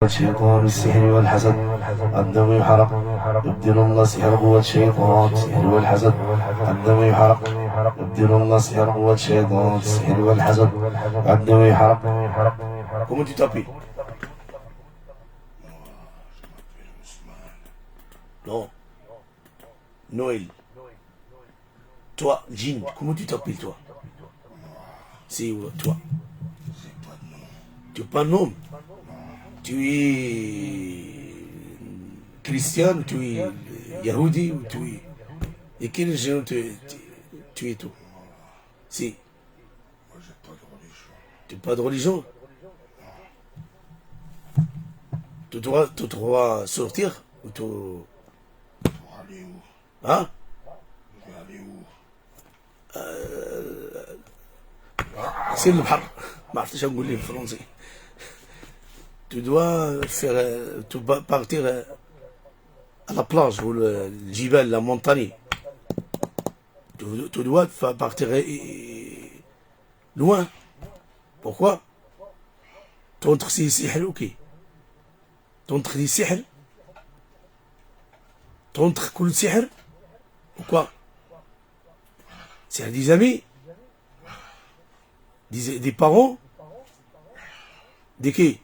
شيطان السحر والحسد الدم يحرق. يبدل الله سحر قوة شيطان السحر والحسد الدم يحرق. يبدل الله سحر قوة شيطان السحر والحسد الدم يحرق. Comment tu t'appelles? Non. Noël. Toi, Jean, comment tu t'appelles toi? C'est toi. Tu n'as pas de nom. Tu es chrétien, tu es yahoudi, ou tu es... Et quelle religion tu es toi? Si. Moi, j'ai pas de religion. Tu n'as pas de religion? Tu dois sortir ou tu... Pour aller où? Hein? Je vais aller où? C'est le bar. Je vais en français. Tu dois faire... Tu dois partir à la plage ou le jibal, la montagne. Tu dois partir loin. Pourquoi? T'entres si sihr ou qui? T'entres si sihr? T'entres كل sihr? Ou quoi? C'est des amis? Des parents? Des qui?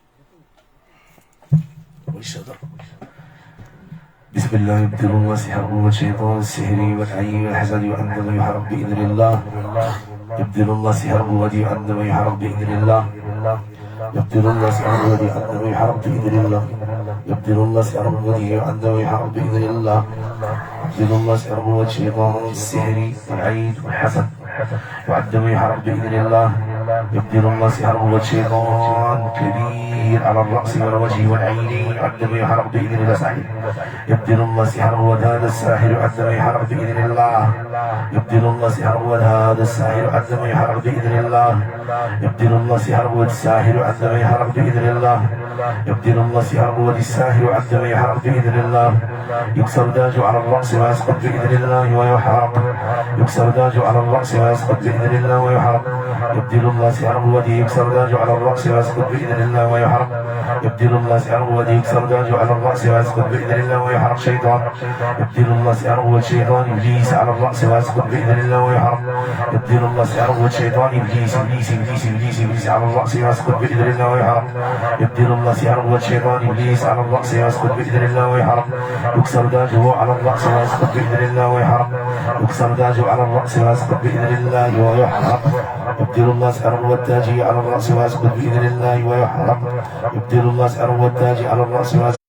بسم الله. يبدل الله سحره والشيطان السحري والعين والحسد وأنما يحرق بإذن الله. يبدل الله سحره وأنما يحرق بإذن الله. يبدل الله سحره وأنما يحرق بإذن الله. يبدل الله سحره وأنما يحرق بإذن الله. يبدل الله سحره والشيطان السحري والعين والحسد وأنما يحرق بإذن الله. يبدل الله سحره والشيطان كبير على الرأس والوجه والعين عندما يحرق بإذن الله ساحر. يبدل الله سحره وهذا الساحر عندما يحرق بإذن الله. يبدل الله سحره وهذا الساحر عندما يحرق بإذن الله. يبدل الله سحره والساحر عندما يحرق بإذن الله. يبدل الله سحره والساحر عندما يحرق بإذن الله. يكسر داج على الرأس ويسقط بإذن الله ويحرق. يكسر داج على الرأس ويسقط بإذن الله ويحرق. يبدل الله سحره ودي يكسر داج على الرأس ويسقط بإذن الله ويحرق. يبدل الله سحره ودي يكسر داج على الرأس ويسقط بإذن الله ويحرق شيطان. يبدل الله سحره والشيطان إبليس على الرأس ويسقط بإذن الله ويحرق. يبدل الله سحره والشيطان إبليس على الرأس ويسقط بإذن الله ويحرق. يبدل الله سحره والشيطان إبليس على الرأس ويسقط بإذن الله ويحرق. يكسر داجه على الرأس ويسقط بإذن الله ويحرق. يكسر داجه على الرأس ويسقط بإذن الله ويحرق. يبدل الله سحره والتاج على الرأس ويسقط بإذن الله ويحرق. يبدل الله سحره والتاج على الرأس ويسقط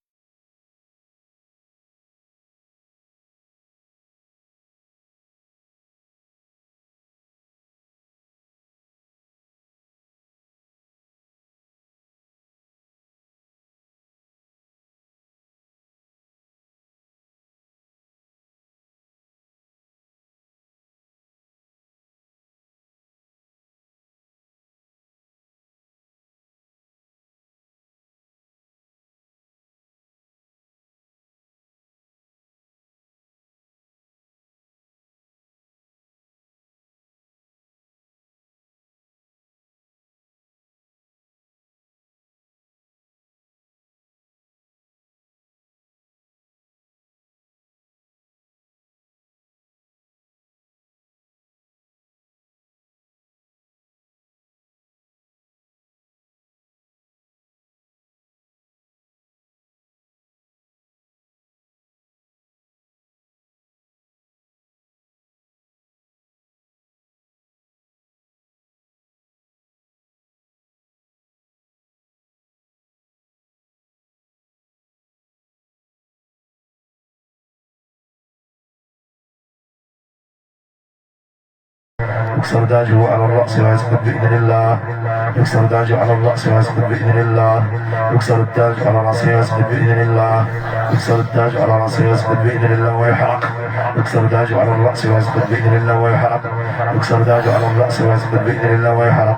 يكسر داجه على الرأس ويسقط بإذن الله. يكسر داجه على الرأس ويسقط بإذن الله. يكسر التاج على رأسه ويسقط بإذن الله. يكسر التاج على رأسه ويسقط بإذن الله ويحرق. يكسر داجه على الرأس ويسقط بإذن الله ويحرق. يكسر داجه على الرأس ويسقط بإذن الله ويحرق.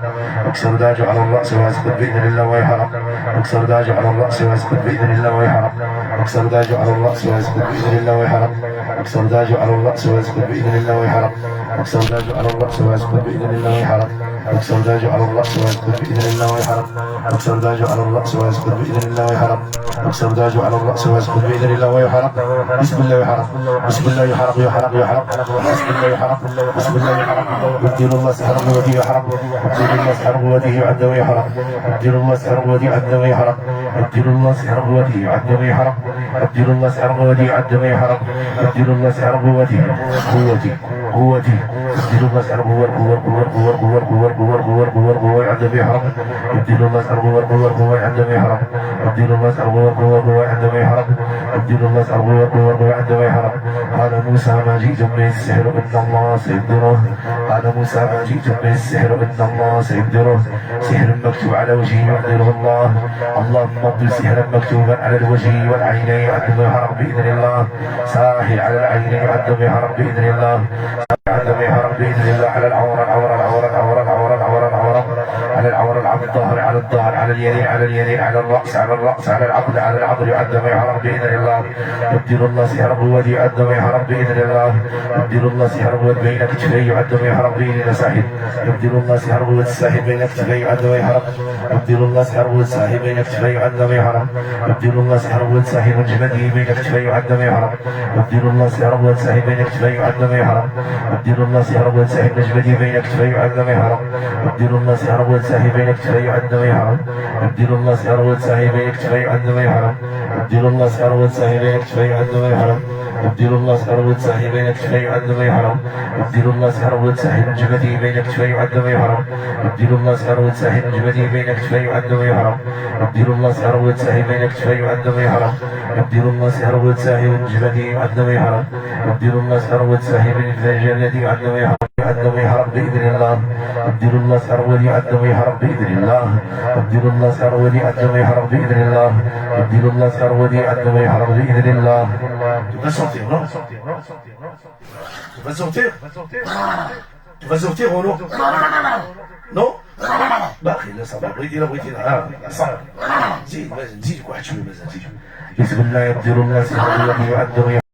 يكسر داجه على الرأس ويسقط بإذن الله ويحرق. يكسر داجه على الرأس ويسقط بإذن الله ويحرق. يكسر داجه على الرأس ويسقط بإذن الله ويحرق. يكسر داجه على الرأس ويسقط بإذن الله ويحرق. يكسر داجه على الرأس ويسقط بإذن الله ويحرق. يكسر تاجه على الرأس ويسقط بإذن الله ويحرم يكسر تاجه على الرأس ويسقط بإذن الله ويحرم يكسر تاجه على الرأس ويسقط بإذن الله ويحرم بسم الله يحرم بسم الله يحرم يحرم يحرم بسم الله يحرم بسم الله يحرم يبدل الله سحر قوته يحرم يبدل الله سحر قوته يعد ويحرم يبدل الله سحر قوته يعد ويحرم يبدل الله سحر قوته يعد ويحرم يبدل الله سحر قوته يعد ويحرم يبدل الله سحر قوته قوتي يبدل الله سحر قوة يعد ويحرم يبدل الله سحر قوة يعد ويحرم يبدل الله سحر قوة يعد ويحرم يبدل الله سحر قوة يعد ويحرم قال موسى ما جئتم به السحر إن الله سيبدله قال موسى ما جئتم به السحر إن الله سيبدله سحر مكتوب على وجهه يعدله الله اللهم ابدل سحرا مكتوبا على الوجه والعينين يعد ويحرم بإذن الله ساحر على العينين يعد ويحرم بإذن الله يعد ويحرم بإذن الله على العورة على العورة على الظهر على الظهر على اليدين على الرأس على العقل يعد ويحرم بإذن الله يبدل الله سحر قوته يعد ويحرم بإذن الله يبدل الله سحر قوة بين كتفيه يعد ويحرم بإذن الله ساحر يبدل الله سحر قوة الساحر بين كتفيه يعد ويحرم يبدل الله سحر قوة الساحر بين كتفيه يعد ويحرم يبدل الله سحر قوة الساحر من جبهته بين كتفيه يعد ويحرم يبدل الله سحر قوة الساحر بين كتفيه يعد ويحرم يبدل الله سحر قوة الساحر من جبهته بين كتفيه يعد ويحرم يبدل الله سحر قوة الساحر بين كتفيه يعد ويحرم يبدل الله سحر قوة الساحر بين كتفيه يعد ويحرم يبدل الله سحر قوة الساحر بين كتفيه يعد ويحرم يبدل الله سحر قوة الساحر بين كتفيه يعد ويحرم يبدل الله سحر قوة الساحر من جبهته بين كتفيه يعد ويحرم يبدل الله سحر قوة الساحر من جبهته بين كتفيه يعد ويحرم يبدل الله سحر قوة الساحر بين كتفيه يعد ويحرم يبدل الله سحر قوة الساحر من جبهته يعد ويحرم يبدل الله سحر قوة الساحر من جبهته يعد ويحرم يعد ويحرم بإذن الله يبدل الله سحر قوة يعد ويحرم بإذن الله يبدل الله سحر قوة يعد ويحرم بإذن الله يبدل الله سحر قوة يعد ويحرم بإذن الله. Tu vas sortir, non? Tu vas sortir? Tu vas sortir ou non? Non? Bah, là, ça va briller, là, ça. زيد كواحد شوية مازال زيد. بسم الله يبدل الله سحر قوة يعد ويحرم